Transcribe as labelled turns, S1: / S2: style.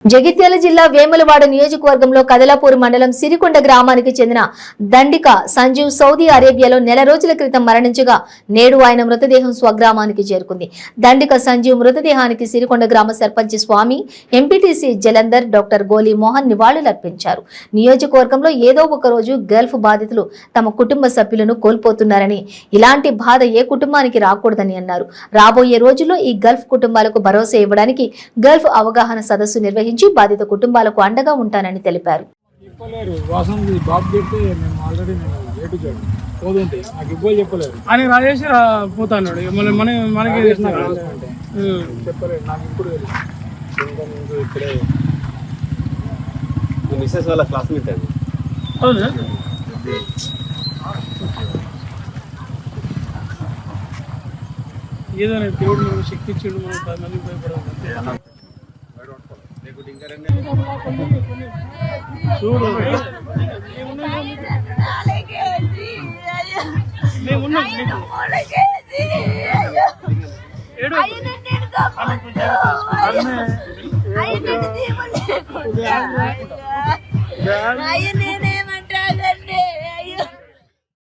S1: జగిత్యాల జిల్లా వేములవాడ నియోజకవర్గంలో కదలాపూర్ మండలం సిరికొండ గ్రామానికి చెందిన దండిక సంజీవ్ సౌదీ అరేబియాలో నెల రోజుల క్రితం మరణించగా నేడు ఆయన మృతదేహం స్వగ్రామానికి చేరుకుంది. దండిక సంజీవ్ మృతదేహానికి సిరికొండ గ్రామ సర్పంచ్ స్వామి, ఎంపీటీసీ జలంధర్, డాక్టర్ గోలి మోహన్ నివాళులర్పించారు. నియోజకవర్గంలో ఏదో ఒక రోజు గల్ఫ్ బాధితులు తమ కుటుంబ సభ్యులను కోల్పోతున్నారని, ఇలాంటి బాధ ఏ కుటుంబానికి రాకూడదని అన్నారు. రాబోయే రోజుల్లో ఈ గల్ఫ్ కుటుంబాలకు భరోసా ఇవ్వడానికి గల్ఫ్ అవగాహన సదస్సు నిర్వహించారు. బాధిత కుటుంబాలకు అండగా ఉంటానని తెలిపారు.
S2: ఏదో దేవుడు మనకు శక్తి ఇచ్చిండు, మనం మళ్ళీ భయపడాలి. చూడు